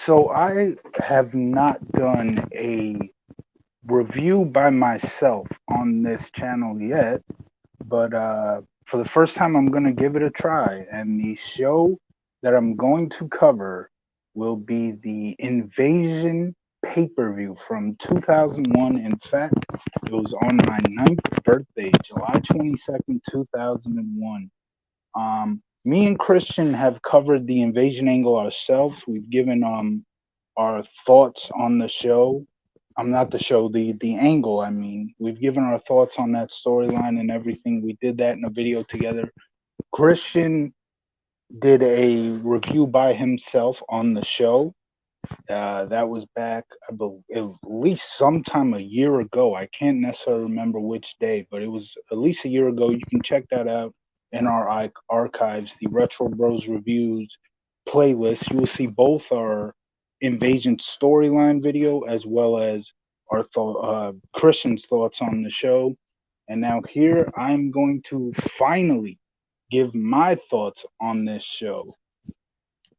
So I have not done a review by myself on this channel yet, but for the first time, I'm going to give it a try. And the show that I'm going to cover will be the Invasion pay per view from 2001. In fact, it was on my ninth birthday, July 22nd, 2001. Me and Christian have covered the Invasion angle ourselves. We've given our thoughts on the show. I'm not the show, the angle. I mean, we've given our thoughts on that storyline and everything. We did that in a video together. Christian did a review by himself on the show. That was back, I believe, at least sometime a year ago. I can't necessarily remember which day, but it was at least a year ago. You can check that out in our archives, the Retro Bros Reviews playlist. You will see both our Invasion storyline video as well as our Christian's thoughts on the show. And now here I'm going to finally give my thoughts on this show.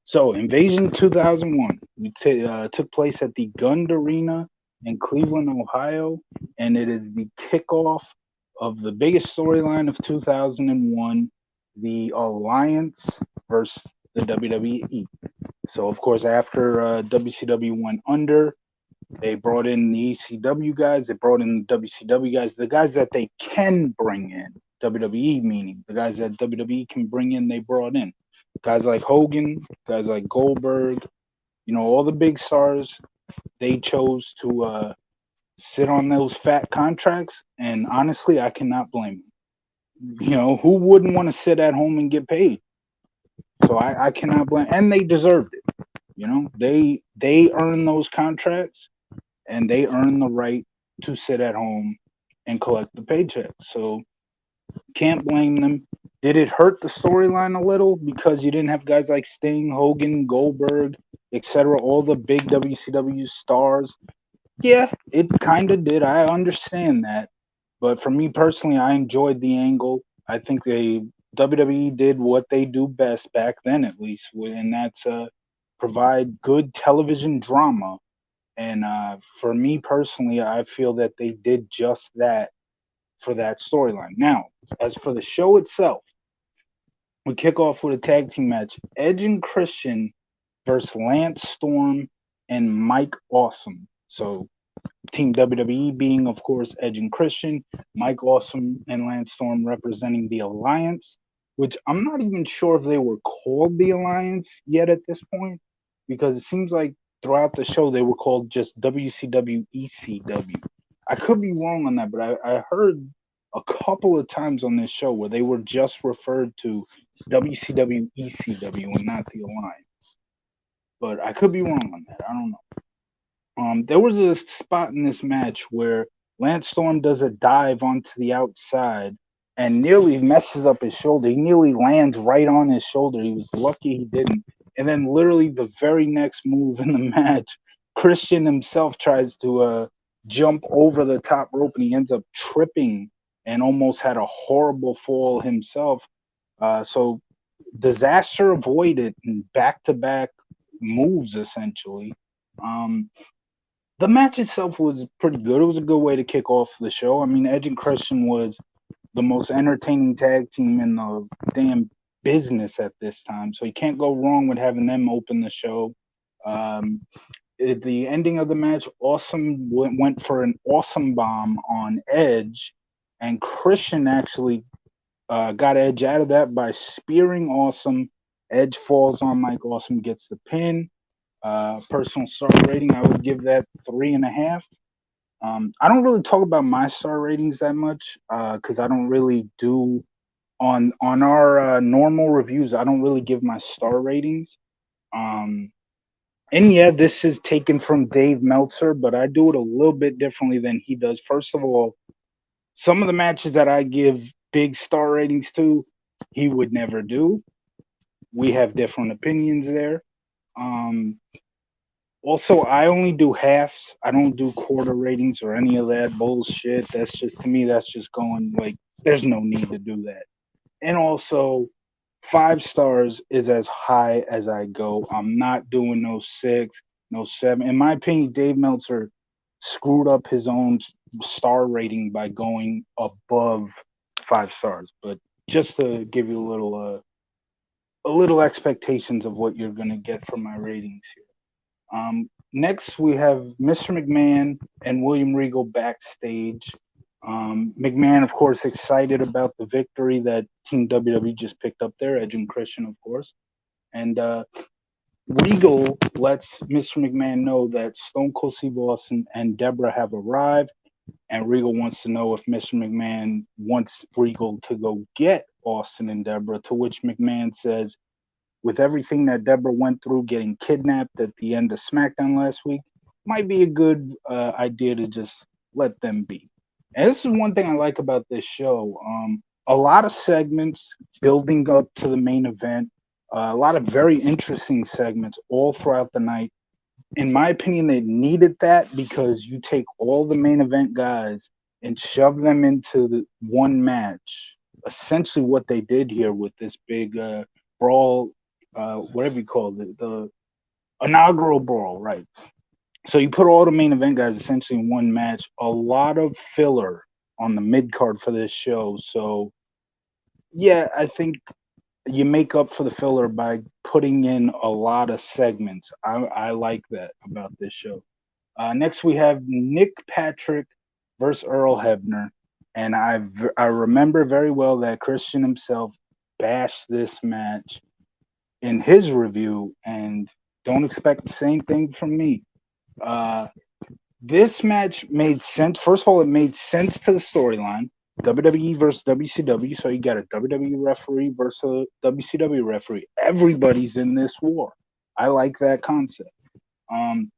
So, Invasion 2001 took place at the Gund Arena in Cleveland, Ohio, and it is the kickoff of the biggest storyline of 2001, the Alliance versus the WWE. So, of course, after WCW went under, they brought in the ECW guys, they brought in the WCW guys, the guys that they can bring in, WWE meaning the guys that WWE can bring in, they brought in. Guys like Hogan, guys like Goldberg, all the big stars, they chose to sit on those fat contracts. And honestly, I cannot blame them. Who wouldn't want to sit at home and get paid? So I cannot blame, and they deserved it. They earned those contracts, and they earned the right to sit at home and collect the paycheck. So can't blame them. Did it hurt the storyline a little because you didn't have guys like Sting, Hogan, Goldberg, etc., all the big WCW stars? Yeah, it kind of did. I understand that. But for me personally, I enjoyed the angle. I think WWE did what they do best back then, at least, and that's provide good television drama. And for me personally, I feel that they did just that for that storyline. Now, as for the show itself, we kick off with a tag team match: Edge and Christian versus Lance Storm and Mike Awesome. So, Team WWE being, of course, Edge and Christian, Mike Awesome and Lance Storm representing the Alliance, which I'm not even sure if they were called the Alliance yet at this point, because it seems like throughout the show they were called just WCW ECW. I could be wrong on that, but I heard a couple of times on this show where they were just referred to WCW ECW and not the Alliance. But I could be wrong on that. I don't know. There was a spot in this match where Lance Storm does a dive onto the outside and nearly messes up his shoulder. He nearly lands right on his shoulder. He was lucky he didn't. And then, literally, the very next move in the match, Christian himself tries to jump over the top rope, and he ends up tripping and almost had a horrible fall himself. So, disaster avoided in back to back moves, essentially. Um, the match itself was pretty good. It was a good way to kick off the show. I mean, Edge and Christian was the most entertaining tag team in the damn business at this time, so you can't go wrong with having them open the show. Um, at the ending of the match, Awesome went for an awesome bomb on Edge, and Christian actually got Edge out of that by spearing Awesome. Edge falls on Mike Awesome, gets the pin. Personal star rating, I would give that 3.5. I don't really talk about my star ratings that much because I don't really do on our normal reviews. I don't really give my star ratings. Um, and yeah, this is taken from Dave Meltzer, but I do it a little bit differently than he does. First of all, some of the matches that I give big star ratings to, he would never do. We have different opinions there. Um, Also, I only do halves. I don't do quarter ratings or any of that bullshit. That's just, to me, that's just going like, there's no need to do that. And also, 5 stars is as high as I go. I'm not doing no 6. no 7. In my opinion, Dave Meltzer screwed up his own star rating by going above 5 stars. But just to give you a little expectations of what you're gonna get from my ratings here. Next, we have Mr. McMahon and William Regal backstage. McMahon, of course, excited about the victory that Team WWE just picked up there, Edge and Christian, of course. And Regal lets Mr. McMahon know that Stone Cold Steve Austin and Deborah have arrived, and Regal wants to know if Mr. McMahon wants Regal to go get Austin and Deborah, to which McMahon says, with everything that Deborah went through getting kidnapped at the end of SmackDown last week, might be a good idea to just let them be. And this is one thing I like about this show. A lot of segments building up to the main event, a lot of very interesting segments all throughout the night. In my opinion, they needed that because you take all the main event guys and shove them into the one match. Essentially, what they did here with this big brawl, whatever you call it, the inaugural brawl, right? So you put all the main event guys essentially in one match. A lot of filler on the mid card for this show. So yeah, I think you make up for the filler by putting in a lot of segments. I like that about this show. Next, we have Nick Patrick versus Earl Hebner, and I remember very well that Christian himself bashed this match in his review, and don't expect the same thing from me. Uh, this match made sense. First of all, it made sense to the storyline. WWE versus WCW, so you got a WWE referee versus a WCW referee. Everybody's in this war. I like that concept. Um,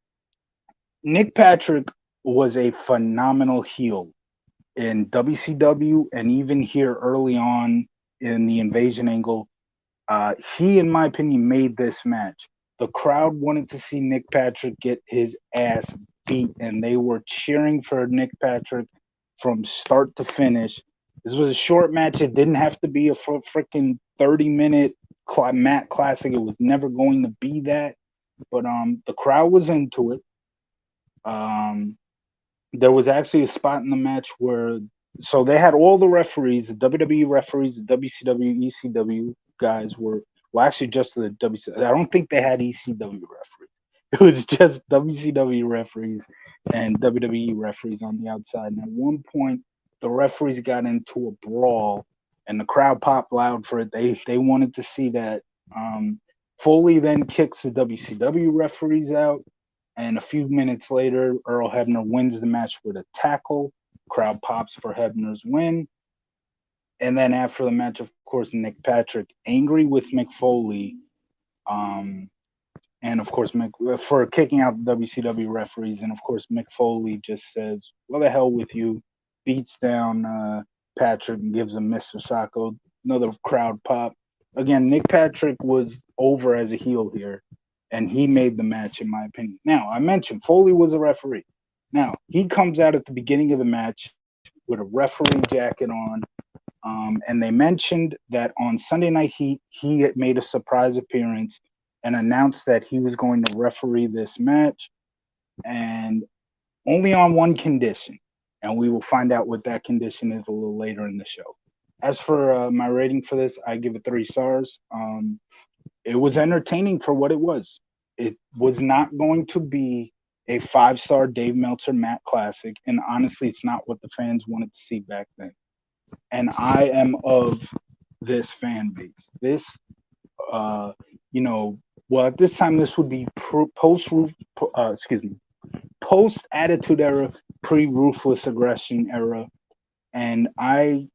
Nick Patrick was a phenomenal heel in WCW and even here early on in the invasion angle. He, in my opinion, made this match. The crowd wanted to see Nick Patrick get his ass beat, and they were cheering for Nick Patrick from start to finish. This was a short match. It didn't have to be a freaking 30-minute mat classic. It was never going to be that. But the crowd was into it. Um, there was actually a spot in the match where so they had all the referees, the WWE referees, the WCW, ECW guys were well actually just the WCW. I don't think they had ECW referees. It was just WCW referees and WWE referees on the outside. And at one point, the referees got into a brawl, and the crowd popped loud for it. They wanted to see that. Foley then kicks the WCW referees out, and a few minutes later, Earl Hebner wins the match with a tackle. Crowd pops for Hebner's win. And then after the match, of course, Nick Patrick, angry with Mick Foley, um, and of course, for kicking out the WCW referees. And of course, Mick Foley just says, well, the hell with you, beats down Patrick and gives him Mr. Sacco. Another crowd pop. Again, Nick Patrick was over as a heel here, and he made the match, in my opinion. Now, I mentioned Foley was a referee. Now, he comes out at the beginning of the match with a referee jacket on. And they mentioned that on Sunday Night he had made a surprise appearance and announced that he was going to referee this match, and only on one condition. And we will find out what that condition is a little later in the show. As for my rating for this, I give it 3 stars. It was entertaining for what it was. It was not going to be a 5-star Dave Meltzer Matt classic, and honestly, it's not what the fans wanted to see back then. And I am of this fan base. This, uh, well, at this time, this would be post Attitude Era, pre Ruthless Aggression era, and I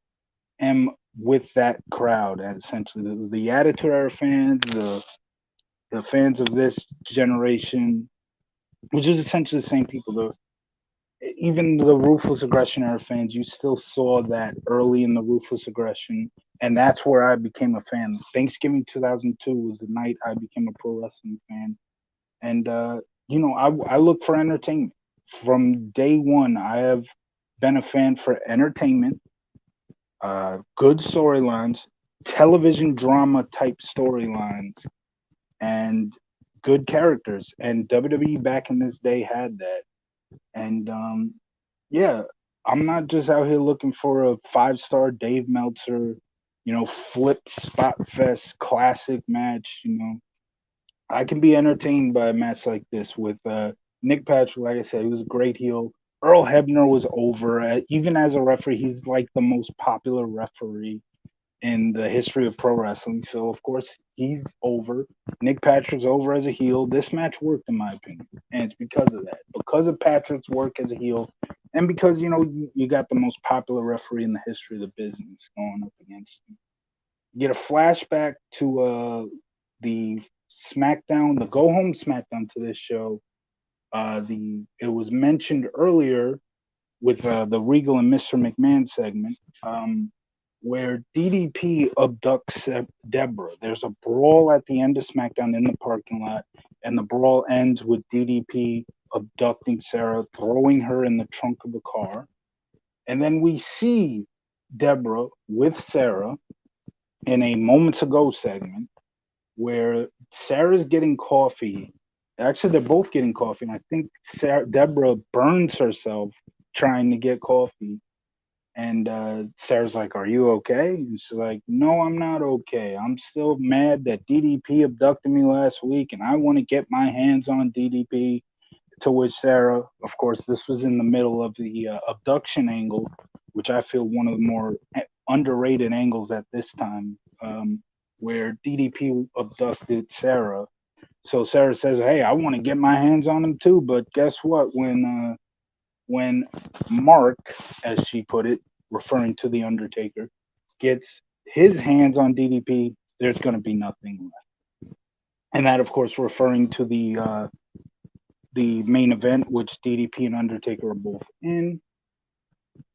am with that crowd. Essentially, the Attitude Era fans, the fans of this generation, which is essentially the same people. Even the Ruthless Aggression era fans, you still saw that early in the Ruthless Aggression, and that's where I became a fan. Thanksgiving 2002 was the night I became a pro wrestling fan, and I look for entertainment from day one. I have been a fan for entertainment, good storylines, television drama type storylines, and good characters, and WWE back in this day had that. And yeah, I'm not just out here looking for a 5-star Dave Meltzer, flip spot fest classic match. I can be entertained by a match like this with Nick Patrick. Like I said, he was a great heel. Earl Hebner was over. Even as a referee, he's like the most popular referee in the history of pro wrestling. So of course he's over. Nick Patrick's over as a heel. This match worked in my opinion, and it's because of that. Because of Patrick's work as a heel, and because you got the most popular referee in the history of the business going up against him. You get a flashback to the SmackDown, the go home SmackDown to this show. It was mentioned earlier with the Regal and Mr. McMahon segment, where DDP abducts Deborah. There's a brawl at the end of SmackDown in the parking lot, and the brawl ends with DDP abducting Sarah, throwing her in the trunk of the car. And then we see Deborah with Sarah in a moments ago segment where Sarah's getting coffee. Actually, they're both getting coffee, and I think Deborah burns herself trying to get coffee. And Sarah's like, "Are you okay?" And she's like, "No, I'm not okay. I'm still mad that DDP abducted me last week, and I want to get my hands on DDP." To which Sarah, of course, this was in the middle of the abduction angle, which I feel one of the more underrated angles at this time, where DDP abducted Sarah. So Sarah says, "Hey, I want to get my hands on him too." But guess what? When Mark, as she put it, referring to the Undertaker, gets his hands on DDP, there's going to be nothing left. And that, of course, referring to the main event, which DDP and Undertaker are both in.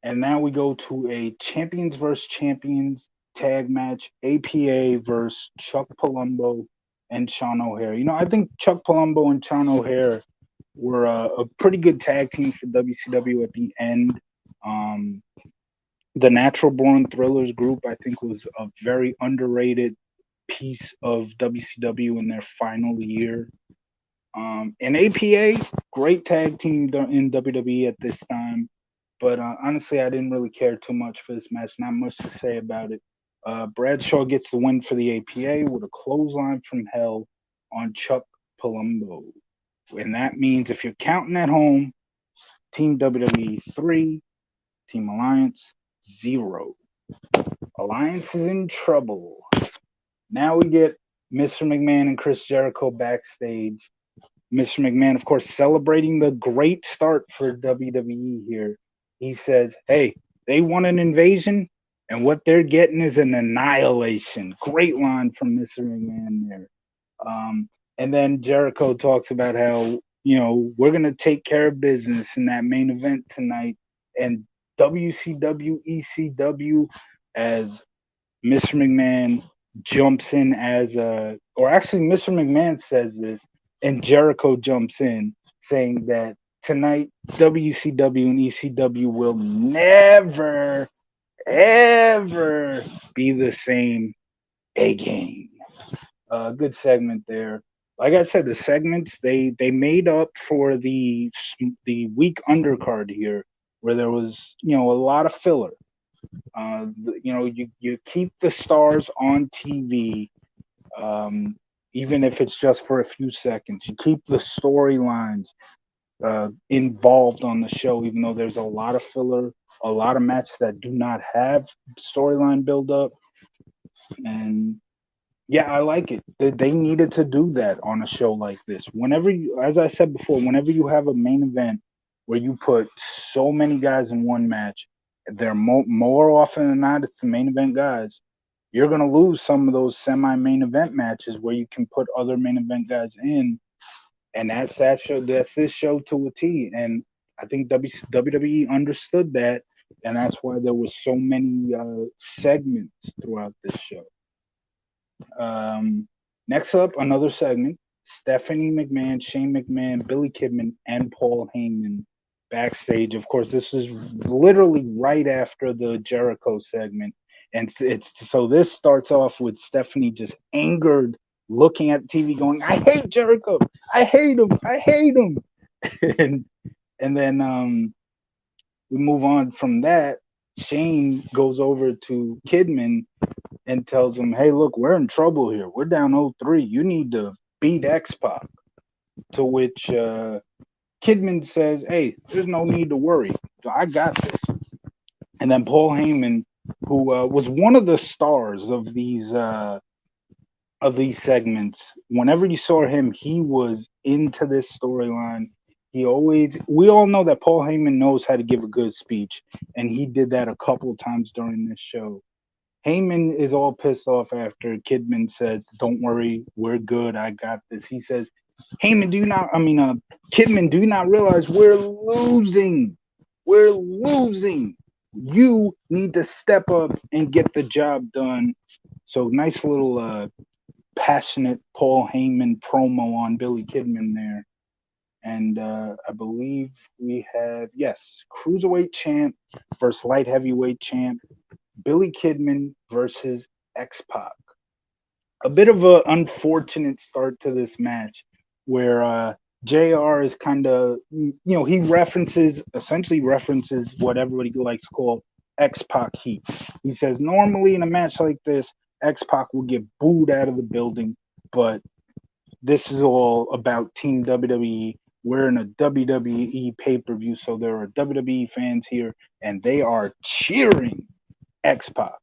And now we go to a champions versus champions tag match, APA versus Chuck Palumbo and Sean O'Haire. I think Chuck Palumbo and Sean O'Haire were a pretty good tag team for WCW at the end. Um, the Natural Born Thrillers group, I think, was a very underrated piece of WCW in their final year. And APA, great tag team in WWE at this time. But honestly, I didn't really care too much for this match. Not much to say about it. Bradshaw gets the win for the APA with a clothesline from hell on Chuck Palumbo. And that means if you're counting at home, Team WWE 3, Team Alliance 0. Alliance is in trouble. Now we get Mr. McMahon and Chris Jericho backstage. Mr. McMahon, of course, celebrating the great start for WWE here. He says, "Hey, they want an invasion, and what they're getting is an annihilation." Great line from Mr. McMahon there. And then Jericho talks about how, we're going to take care of business in that main event tonight. And WCW, ECW, as Mr. McMahon jumps in or actually, Mr. McMahon says this, and Jericho jumps in saying that tonight WCW and ECW will never, ever be the same again. Good segment there. Like I said, the segments they made up for the weak undercard here, where there was a lot of filler. You keep the stars on TV, even if it's just for a few seconds. You keep the storylines involved on the show, even though there's a lot of filler, a lot of matches that do not have storyline build up. And yeah, I like it. They needed to do that on a show like this. Whenever as I said before, whenever you have a main event where you put so many guys in one match, they're more often than not, it's the main event guys. You're going to lose some of those semi-main event matches where you can put other main event guys in, and that's that show. That's this show to a T. And I think WWE understood that, and that's why there was so many segments throughout this show. Next up, another segment: Stephanie McMahon, Shane McMahon, Billy Kidman, and Paul Heyman backstage. Of course, this is literally right after the Jericho segment, and it's so this starts off with Stephanie just angered looking at the TV, going, "I hate Jericho. I hate him. I hate him." and and then we move on from that. Shane goes over to Kidman and tells him, "Hey, look, we're in trouble here. We're down 0-3. You need to beat X Pac." To which Kidman says, "Hey, there's no need to worry. I got this." And then Paul Heyman, who was one of the stars of these segments, whenever you saw him, he was into this storyline. We all know that Paul Heyman knows how to give a good speech, and he did that a couple of times during this show. Heyman is all pissed off after Kidman says, "Don't worry, we're good. I got this." He says, "Heyman, do you not? I mean, Kidman, do you not realize we're losing? We're losing. You need to step up and get the job done." So nice little passionate Paul Heyman promo on Billy Kidman there. And I believe we have, yes, cruiserweight champ versus light heavyweight champ. Billy Kidman versus X Pac. A bit of an unfortunate start to this match where JR is kind of, he essentially references what everybody likes to call X Pac heat. He says, normally in a match like this, X Pac will get booed out of the building, but this is all about Team WWE. We're in a WWE pay per view, so there are WWE fans here, and they are cheering X Pac.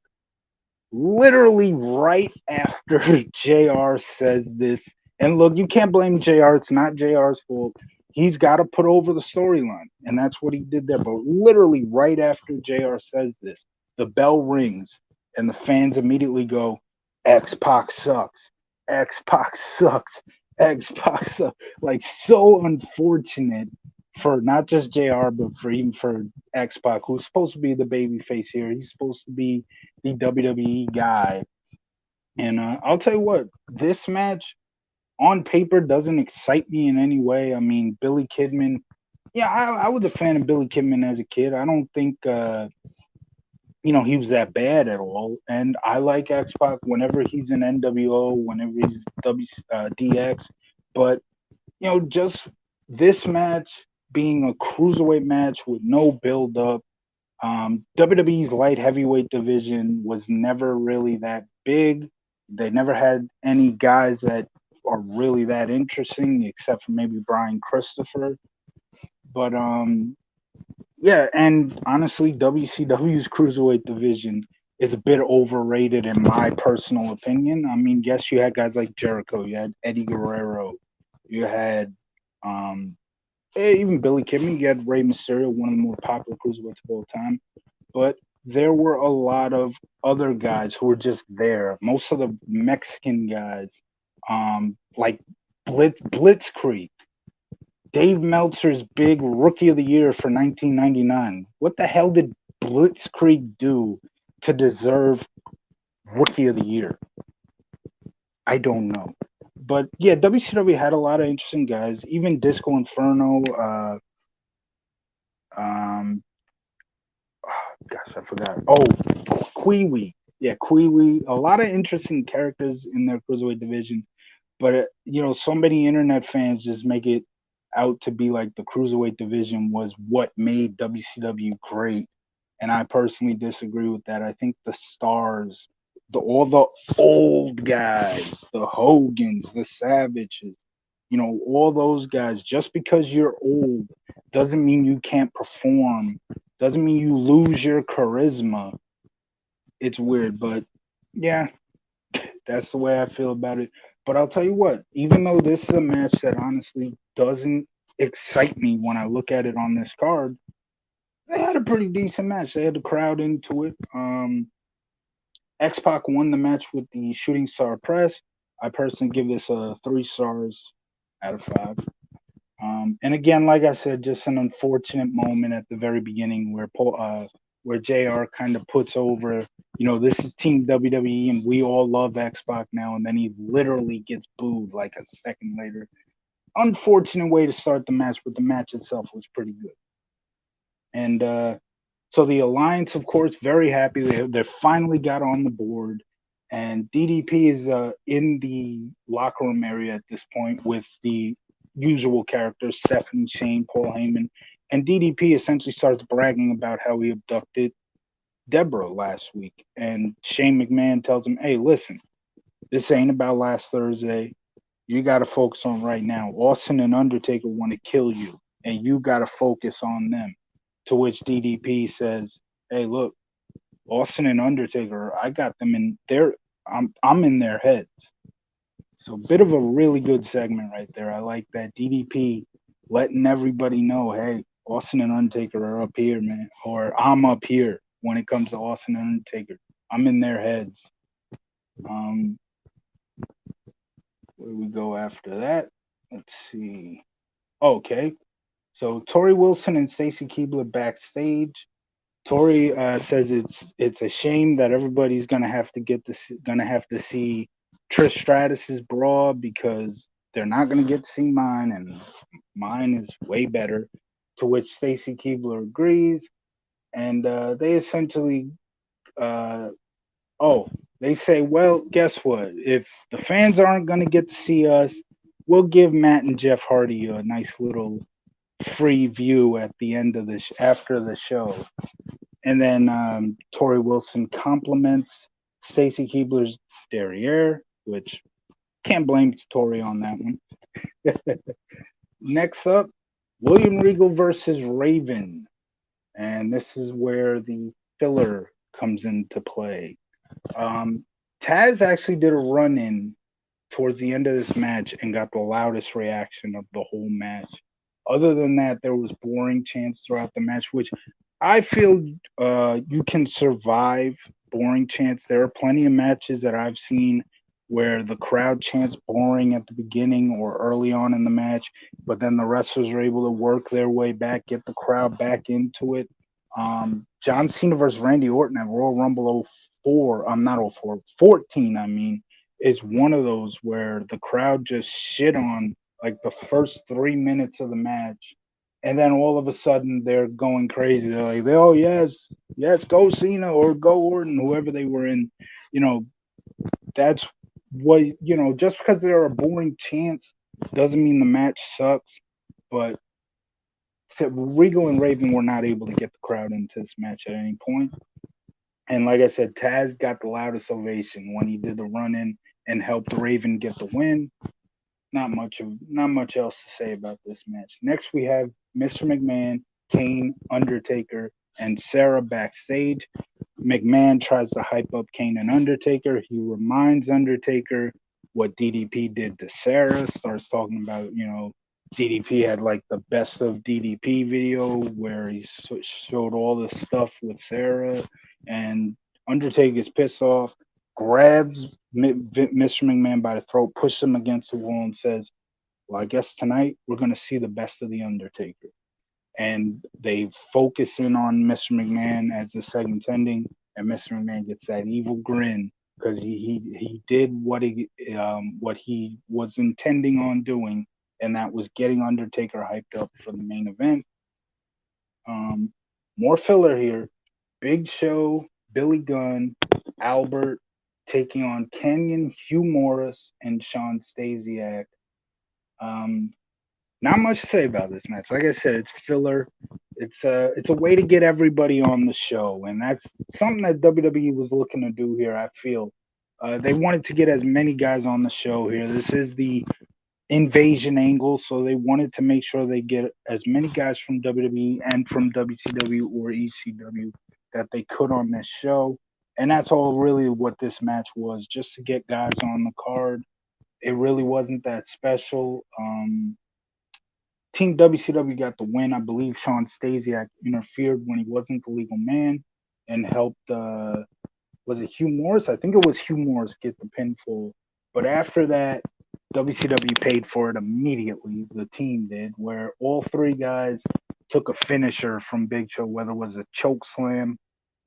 Literally right after JR says this, and look, you can't blame JR. It's not JR's fault. He's got to put over the storyline, and that's what he did there. But literally right after JR says this, the bell rings, and the fans immediately go, X Pac sucks. X Pac sucks. X Pac sucks. Like, so unfortunate for not just JR, but for X Pac, who's supposed to be the baby face here. He's supposed to be the WWE guy. And I'll tell you what, this match on paper doesn't excite me in any way. I mean, Billy Kidman, yeah, I was a fan of Billy Kidman as a kid. I don't think, he was that bad at all. And I like X Pac whenever he's in NWO, whenever he's DX. But, just this match being a cruiserweight match with no build up. WWE's light heavyweight division was never really that big. They never had any guys that are really that interesting, except for maybe Brian Christopher. But yeah, and honestly, WCW's cruiserweight division is a bit overrated in my personal opinion. I mean, yes, you had guys like Jericho, you had Eddie Guerrero, you had even Billy Kidman, you had Rey Mysterio, one of the more popular cruiserweights of all time. But there were a lot of other guys who were just there. Most of the Mexican guys, like Blitzkrieg, Dave Meltzer's big Rookie of the Year for 1999. What the hell did Blitzkrieg do to deserve Rookie of the Year? I don't know. But yeah, WCW had a lot of interesting guys. Even Disco Inferno, um, gosh, I forgot. Oh, Kiwi. Yeah, Kiwi. A lot of interesting characters in their cruiserweight division. But, so many internet fans just make it out to be like the cruiserweight division was what made WCW great. And I personally disagree with that. I think the stars, all the old guys, the Hogans, the Savages, all those guys, just because you're old doesn't mean you can't perform, doesn't mean you lose your charisma. It's weird, but yeah, that's the way I feel about it. But I'll tell you what, even though this is a match that honestly doesn't excite me when I look at it on this card, they had a pretty decent match. They had the crowd into it. X Pac won the match with the Shooting Star Press. I personally give this 3 stars out of 5. And again, like I said, just an unfortunate moment at the very beginning where JR kind of puts over, this is Team WWE and we all love X Pac now, and then he literally gets booed like a second later. Unfortunate way to start the match, but the match itself was pretty good. And so the Alliance, of course, very happy they finally got on the board. And DDP is in the locker room area at this point with the usual characters, Stephanie, Shane, Paul Heyman. And DDP essentially starts bragging about how he abducted Deborah last week. And Shane McMahon tells him, hey, listen, this ain't about last Thursday. You got to focus on right now. Austin and Undertaker want to kill you, and you got to focus on them. To which DDP says, hey, look, Austin and Undertaker, I got them in their, I'm in their heads. So a bit of a really good segment right there. I like that DDP letting everybody know, hey, Austin and Undertaker are up here, man, or I'm up here when it comes to Austin and Undertaker. I'm in their heads. Um, where we go after that? Let's see. Okay, so Tori Wilson and Stacy Keibler backstage. Tori says it's a shame that everybody's gonna have to see Trish Stratus's bra because they're not gonna get to see mine, and mine is way better. To which Stacy Keibler agrees, and they essentially uh, oh they say, well, guess what? If the fans aren't gonna get to see us, we'll give Matt and Jeff Hardy a nice little free view at the end of after the show. And then Tori Wilson compliments Stacy Keibler's derriere, which can't blame Tori on that one. Next up, William Regal versus Raven. And this is where the filler comes into play. Um, Taz actually did a run in towards the end of this match and got the loudest reaction of the whole match. Other than that, there was boring chants throughout the match, which I feel you can survive boring chants. There are plenty of matches that I've seen where the crowd chants boring at the beginning or early on in the match, but then the wrestlers are able to work their way back, get the crowd back into it. John Cena versus Randy Orton at Royal Rumble 04, I'm not 04, 14, I mean, is one of those where the crowd just shit on like the first 3 minutes of the match, and then all of a sudden they're going crazy. They're like, "Oh yes, yes, go Cena or go Orton, whoever they were in." You know, that's what Just because there are boring chants doesn't mean the match sucks. But Regal and Raven were not able to get the crowd into this match at any point. And like I said, Taz got the loudest ovation when he did the run in and helped Raven get the win. Not much else to say about this match. Next we have Mr. McMahon, Kane, Undertaker, and Sarah backstage. McMahon tries to hype up Kane and Undertaker. He reminds Undertaker what DDP did to Sarah. Starts talking about, DDP had like the best of DDP video where he showed all this stuff with Sarah, and Undertaker's pissed off, grabs Mr. McMahon by the throat, pushes him against the wall, and says, well, I guess tonight we're going to see the best of the Undertaker. And they focus in on Mr. McMahon as the segment's ending, and Mr. McMahon gets that evil grin because he did what he was intending on doing, and that was getting Undertaker hyped up for the main event. Um, More filler here. Big Show, Billy Gunn, Albert taking on Kenyon, Hugh Morris, and Sean Stasiak. Um, Not much to say about this match. Like I said, it's filler. It's a way to get everybody on the show, and that's something that WWE was looking to do here. I feel they wanted to get as many guys on the show here. This is the invasion angle, so they wanted to make sure they get as many guys from WWE and from WCW or ECW that they could on this show. And that's all really what this match was, just to get guys on the card. It really wasn't that special. Team WCW got the win. I believe Sean Stasiak interfered when he wasn't the legal man and helped. Was it Hugh Morris? I think it was Hugh Morris get the pinfall. But after that, WCW paid for it immediately. The team did, where all three guys took a finisher from Big Show, whether it was a choke slam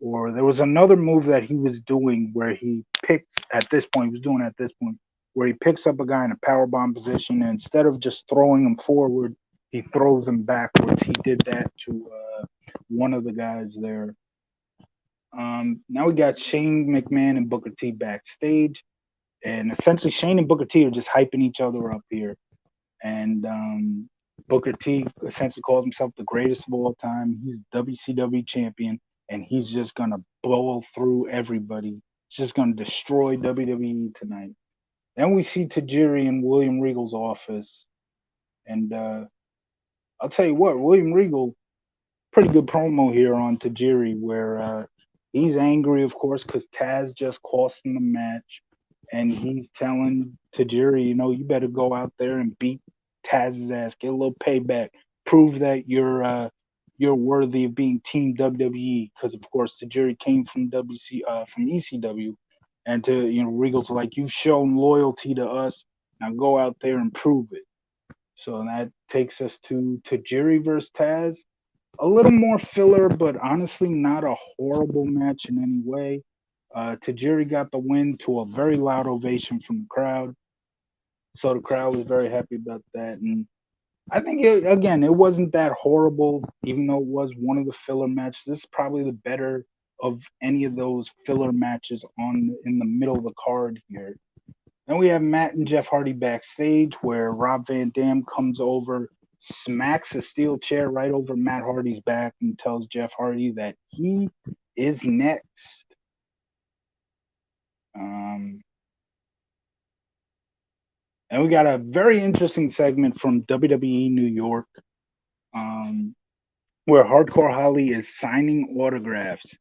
or there was another move that he was doing where he picked at this point. He was doing at this point where he picks up a guy in a power bomb position, and instead of just throwing him forward, he throws him backwards. He did that to one of the guys there. Now we got Shane McMahon and Booker T backstage, and essentially Shane and Booker T are just hyping each other up here. And Booker T essentially calls himself the greatest of all time. He's WCW champion, and he's just gonna blow through everybody. He's just gonna destroy WWE tonight. Then we see Tajiri in William Regal's office, and I'll tell you what, William Regal, pretty good promo here on Tajiri, where he's angry, of course, because Taz just cost him the match, and he's telling Tajiri, you better go out there and beat Taz's ass, get a little payback, prove that you're worthy of being Team WWE, because of course Tajiri came from from ECW, and to Regal's like, you've shown loyalty to us, now go out there and prove it. So that takes us to Tajiri versus Taz, a little more filler, but honestly not a horrible match in any way. Tajiri got the win to a very loud ovation from the crowd, so the crowd was very happy about that. And I think again, it wasn't that horrible, even though it was one of the filler matches. This is probably the better of any of those filler matches on in the middle of the card here. Then we have Matt and Jeff Hardy backstage, where Rob Van Dam comes over, smacks a steel chair right over Matt Hardy's back, and tells Jeff Hardy that he is next. Um, and we got a very interesting segment from WWE New York, um, where Hardcore Holly is signing autographs.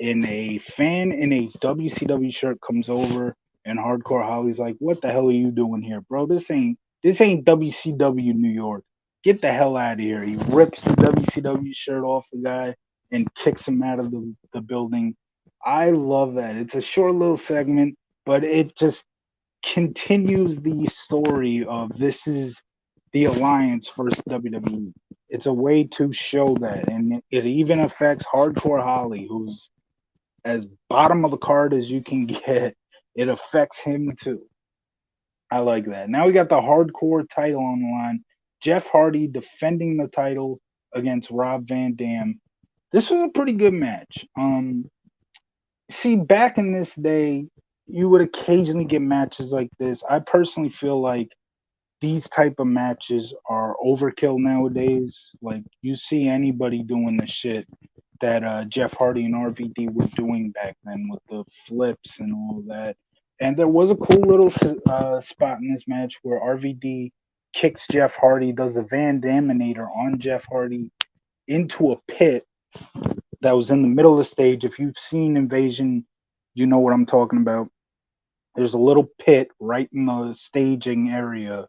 And a fan in a WCW shirt comes over, and Hardcore Holly's like, "What the hell are you doing here, bro? This ain't WCW New York. Get the hell out of here." He rips the WCW shirt off the guy and kicks him out of the building. I love that. It's a short little segment, but it just continues the story of this is the Alliance versus WWE. It's a way to show that, and it even affects Hardcore Holly, who's as bottom of the card as you can get. It affects him too. I like that. Now we got the hardcore title on the line. Jeff Hardy defending the title against Rob Van Dam. This was a pretty good match. See, back in this day, you would occasionally get matches like this. I personally feel like these type of matches are overkill nowadays. Like you see anybody doing the shit that Jeff Hardy and RVD were doing back then with the flips and all that. And there was a cool little spot in this match where RVD kicks Jeff Hardy, does a Van Daminator on Jeff Hardy into a pit that was in the middle of the stage. If you've seen Invasion, you know what I'm talking about. There's a little pit right in the staging area,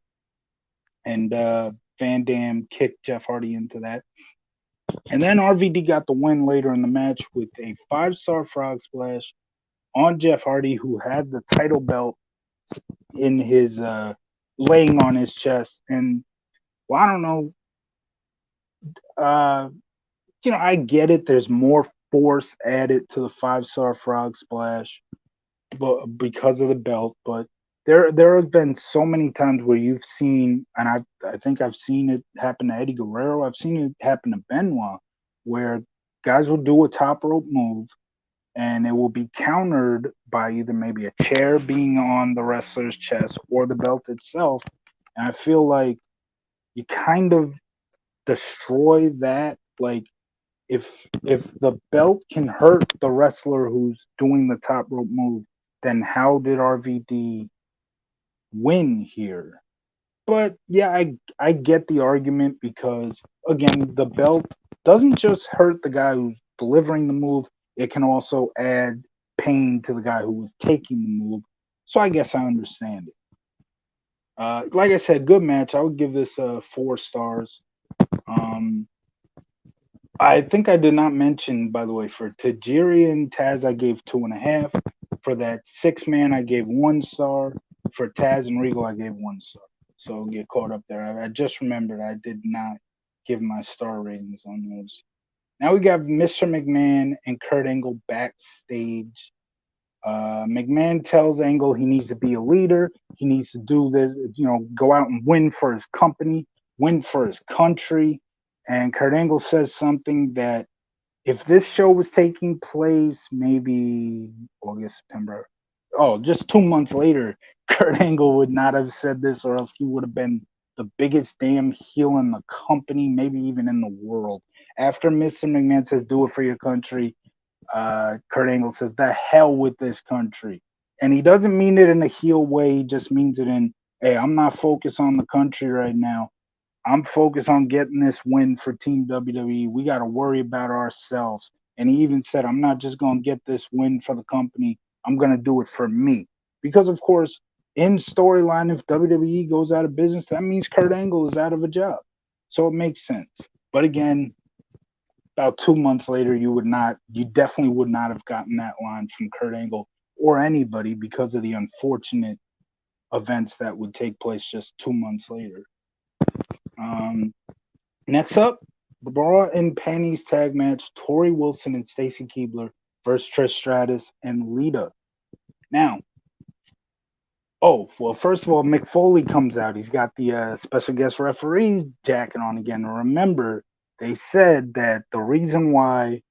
and Van Dam kicked Jeff Hardy into that. And then RVD got the win later in the match with a 5-star frog splash on Jeff Hardy, who had the title belt in his laying on his chest. And well, I don't know, uh, I get it. There's more force added to the 5-star frog splash, but because of the belt. But there have been so many times where you've seen, and I think I've seen it happen to Eddie Guerrero. I've seen it happen to Benoit, where guys will do a top rope move, and it will be countered by either maybe a chair being on the wrestler's chest or the belt itself. And I feel like you kind of destroy that. Like if the belt can hurt the wrestler who's doing the top rope move, then how did RVD win here? But yeah, I get the argument because again, the belt doesn't just hurt the guy who's delivering the move; it can also add pain to the guy who was taking the move. So I guess I understand it. Like I said, good match. I would give this 4 stars. Um, I think I did not mention, by the way, for Tajiri and Taz, I gave 2.5. For that 6-man, I gave 1 star. For Taz and Regal, I gave 1 star. So get caught up there. I just remembered I did not give my star ratings on those. Now we got Mr. McMahon and Kurt Angle backstage. McMahon tells Angle he needs to be a leader. He needs to do this, go out and win for his company, win for his country. And Kurt Angle says something that if this show was taking place maybe August, September, oh, just 2 months later, Kurt Angle would not have said this, or else he would have been the biggest damn heel in the company, maybe even in the world. After Mr. McMahon says, "Do it for your country," Kurt Angle says, "The hell with this country," and he doesn't mean it in a heel way. He just means it in, "Hey, I'm not focused on the country right now. I'm focused on getting this win for Team WWE. We got to worry about ourselves." And he even said, "I'm not just going to get this win for the company. I'm going to do it for me." Because, of course, in storyline, if WWE goes out of business, that means Kurt Angle is out of a job. So it makes sense. But again, about 2 months later, you definitely would not have gotten that line from Kurt Angle or anybody because of the unfortunate events that would take place just 2 months later. Um, Next up, the Bra and Panties tag match: Tori Wilson and Stacy Keibler versus Trish Stratus and Lita. Now, oh well, first of all, Mick Foley comes out. He's got the special guest referee jacket on again. Remember, they said that the reason why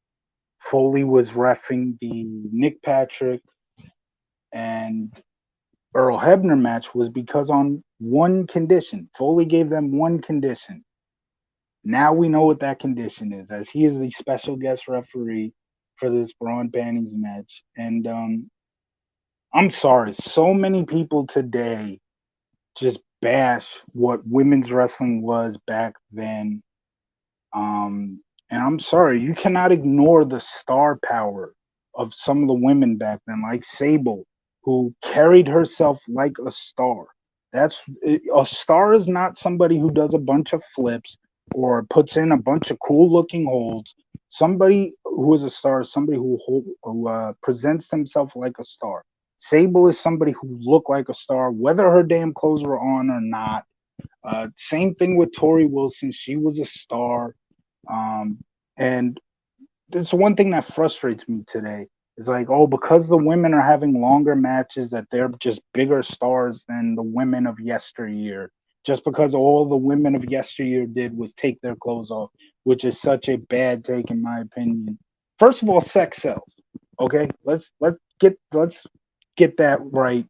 Foley was reffing the Nick Patrick and Earl Hebner match was because on one condition. Foley gave them one condition. Now we know what that condition is, as he is the special guest referee for this Braun Panties match. And I'm sorry, so many people today just bash what women's wrestling was back then. And I'm sorry, you cannot ignore the star power of some of the women back then, like Sable, who carried herself like a star. A star is not somebody who does a bunch of flips or puts in a bunch of cool looking holds. Somebody who is a star is somebody who presents themselves like a star. Sable is somebody who looked like a star, whether her damn clothes were on or not. Same thing with Tori Wilson. She was a star. And there's one thing that frustrates me today is like, oh, because the women are having longer matches, that they're just bigger stars than the women of yesteryear. Just because all the women of yesteryear did was take their clothes off, which is such a bad take in my opinion. First of all, sex sells. Okay, let's get that right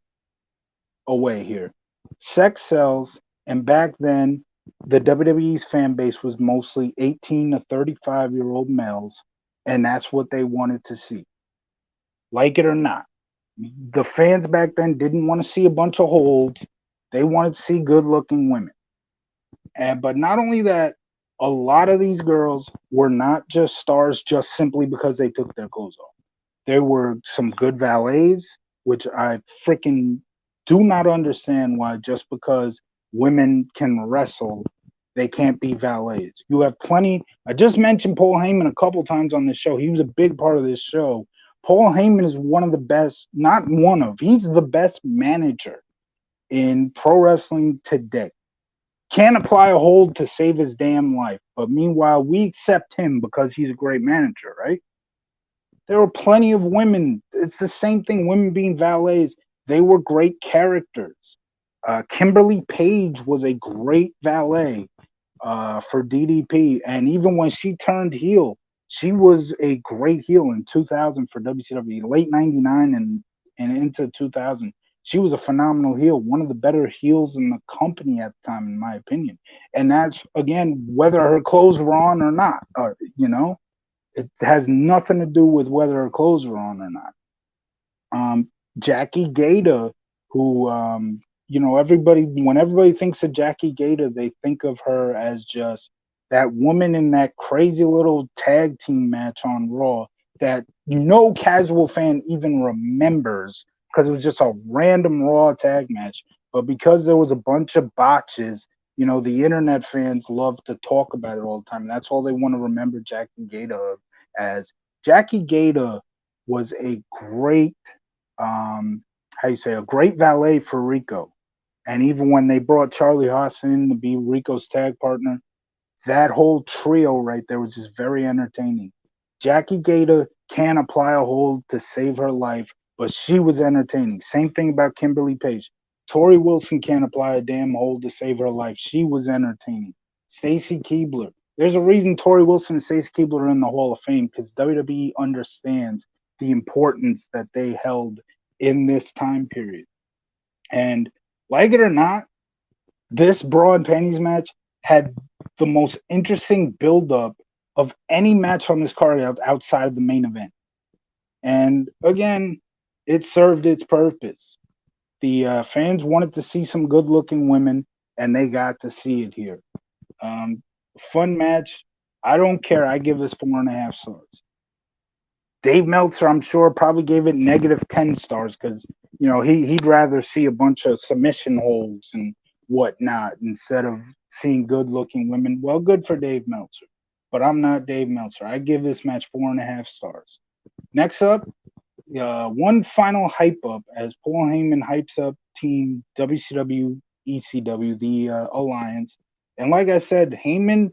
away here. Sex sells, and back then, the WWE's fan base was mostly 18 to 35-year-old males, and that's what they wanted to see, like it or not. The fans back then didn't want to see a bunch of holds; they wanted to see good-looking women. And but not only that, a lot of these girls were not just stars just simply because they took their clothes off. There were some good valets, which I freaking do not understand why just because women can wrestle, they can't be valets. You have plenty. I just mentioned Paul Heyman a couple times on this show. He was a big part of this show. Paul Heyman is one of the best, not one of, he's the best manager in pro wrestling today. Can't apply a hold to save his damn life. But meanwhile, we accept him because he's a great manager, right? There were plenty of women. It's the same thing. Women being valets, they were great characters. Kimberly Page was a great valet for DDP, and even when she turned heel, she was a great heel in 2000 for WCW, late '99 and into 2000. She was a phenomenal heel, one of the better heels in the company at the time, in my opinion. And that's again whether her clothes were on or not. It has nothing to do with whether her clothes were on or not. Jackie Gata, who when everybody thinks of Jackie Gata, they think of her as just that woman in that crazy little tag team match on Raw that no casual fan even remembers because it was just a random Raw tag match. But because there was a bunch of botches, the internet fans love to talk about it all the time. That's all they want to remember Jackie Gata as. Jackie Gata was a great how you say, a great valet for Rico. And even when they brought Charlie Haas in to be Rico's tag partner, that whole trio right there was just very entertaining. Jackie Gata can't apply a hold to save her life, but she was entertaining. Same thing about Kimberly Page. Tori Wilson can't apply a damn hold to save her life. She was entertaining. Stacy Keibler. There's a reason Tori Wilson and Stacey Keibler are in the Hall of Fame because WWE understands the importance that they held in this time period. And like it or not, this bra and panties match had the most interesting build-up of any match on this card outside of the main event. And again, it served its purpose. The fans wanted to see some good-looking women, and they got to see it here. Um, Fun match. I don't care. I give this 4.5 stars. Dave Meltzer, I'm sure, probably gave it -10 stars because he'd rather see a bunch of submission holds and whatnot instead of seeing good-looking women. Well, good for Dave Meltzer, but I'm not Dave Meltzer. I give this match 4.5 stars. Next up, one final hype up as Paul Heyman hypes up Team WCW ECW, the Alliance. And like I said, Heyman,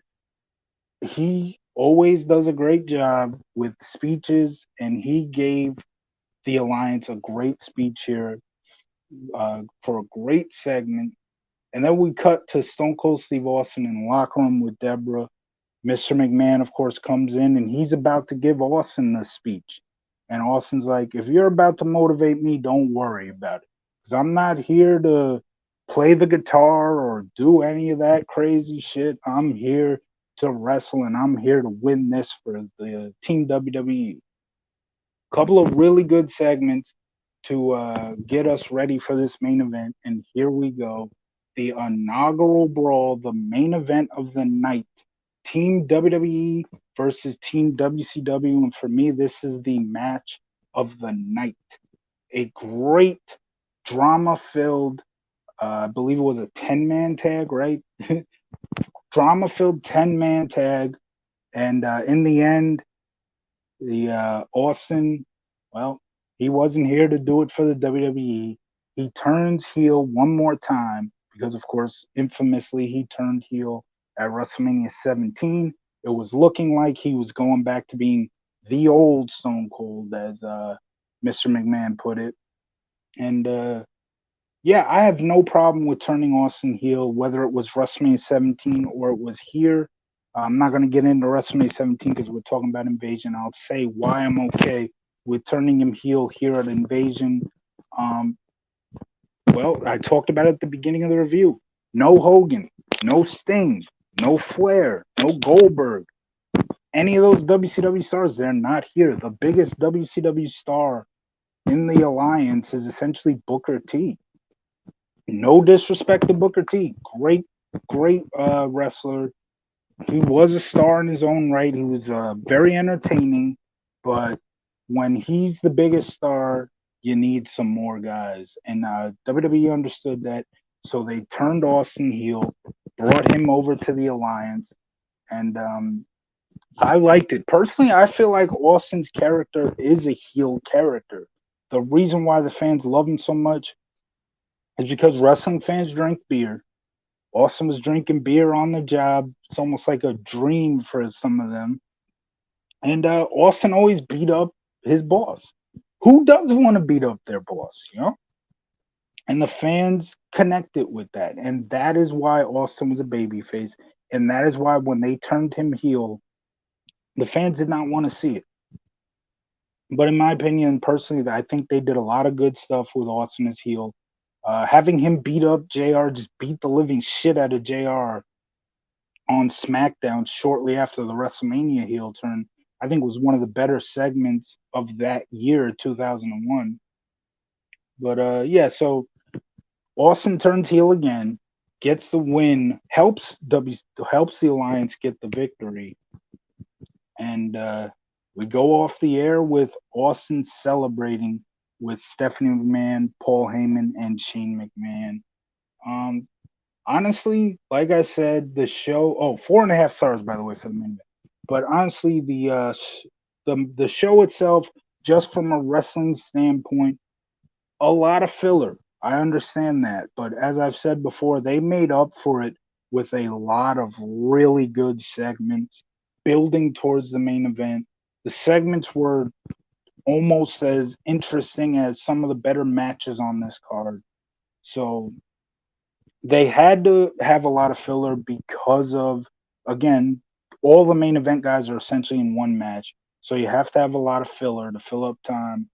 he always does a great job with speeches, and he gave the Alliance a great speech here for a great segment. And then we cut to Stone Cold Steve Austin in the locker room with Deborah. Mr. McMahon, of course, comes in and he's about to give Austin the speech. And Austin's like, if you're about to motivate me, don't worry about it. Because I'm not here to play the guitar or do any of that crazy shit. I'm here to wrestle and I'm here to win this for the Team WWE. Couple of really good segments to get us ready for this main event. And here we go. The inaugural brawl, the main event of the night. Team WWE versus Team WCW. And for me, this is the match of the night. A great drama filled, I believe it was a 10-man tag, right? Drama filled 10-man tag. And in the end, the Austin, well, he wasn't here to do it for the WWE. He turns heel one more time because, of course, infamously, he turned heel at WrestleMania 17. It was looking like he was going back to being the old Stone Cold, as Mr. McMahon put it. And yeah, I have no problem with turning Austin heel, whether it was WrestleMania 17 or it was here. I'm not going to get into WrestleMania 17 because we're talking about Invasion. I'll say why I'm okay with turning him heel here at Invasion. Um, well, I talked about it at the beginning of the review. No Hogan, no Sting, no Flair, no Goldberg. Any of those WCW stars, they're not here. The biggest WCW star in the alliance is essentially Booker T. No disrespect to Booker T. Great wrestler. He was a star in his own right. He was very entertaining, but when he's the biggest star, you need some more guys. And WWE understood that, so they turned Austin heel, brought him over to the Alliance, and I liked it. Personally, I feel like Austin's character is a heel character. The reason why the fans love him so much is because wrestling fans drink beer. Austin was drinking beer on the job. It's almost like a dream for some of them. And Austin always beat up his boss. Who doesn't want to beat up their boss, you know? And the fans connected with that. And that is why Austin was a babyface. And that is why when they turned him heel, the fans did not want to see it. But in my opinion, personally, I think they did a lot of good stuff with Austin as heel. Having him beat up JR, just beat the living shit out of JR on SmackDown shortly after the WrestleMania heel turn, I think was one of the better segments of that year, 2001. But yeah, so Austin turns heel again, gets the win, helps the Alliance get the victory, and we go off the air with Austin celebrating with Stephanie McMahon, Paul Heyman, and Shane McMahon. Um, Honestly, like I said, the show. Oh, 4.5 stars by the way for the minute. But honestly, the show itself, just from a wrestling standpoint, a lot of filler. I understand that, but as I've said before, they made up for it with a lot of really good segments building towards the main event. The segments were almost as interesting as some of the better matches on this card. So they had to have a lot of filler because of, again, all the main event guys are essentially in one match. So you have to have a lot of filler to fill up time.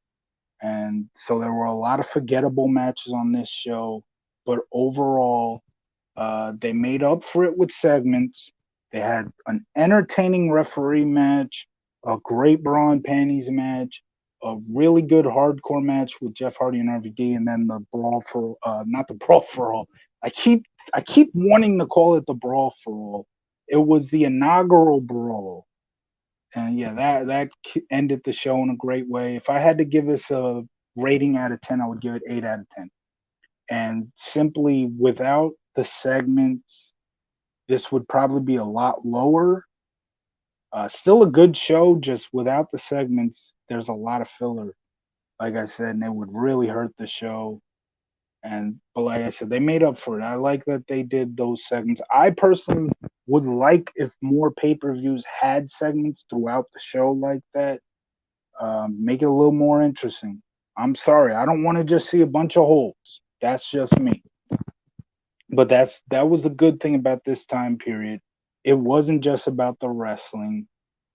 And so there were a lot of forgettable matches on this show. But overall, they made up for it with segments. They had an entertaining referee match, a great bra and panties match, a really good hardcore match with Jeff Hardy and RVD, and then the brawl for not the brawl for all. I keep I keep wanting to call it the brawl for all. It was the inaugural brawl, and yeah, that ended the show in a great way. If I had to give this a rating out of 10, I would give it 8 out of 10. And simply without the segments, this would probably be a lot lower. Still a good show, just without the segments, there's a lot of filler, like I said, and it would really hurt the show. And but like I said, they made up for it. I like that they did those segments. I personally would like if more pay-per-views had segments throughout the show like that. Make it a little more interesting. I'm sorry, I don't want to just see a bunch of holds. That's just me. But that was a good thing about this time period. It wasn't just about the wrestling.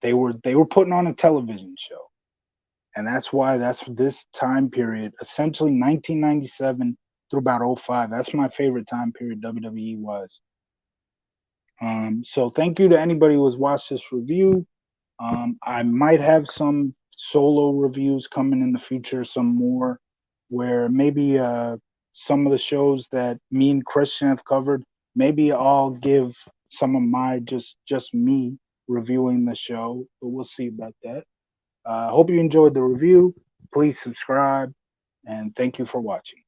They were putting on a television show. And that's why that's this time period, essentially 1997 through about '05. That's my favorite time period WWE was. So thank you to anybody who has watched this review. I might have some solo reviews coming in the future, some more, where maybe some of the shows that me and Christian have covered, maybe I'll give some of my just me reviewing the show, but we'll see about that. I hope you enjoyed the review. Please subscribe, and thank you for watching.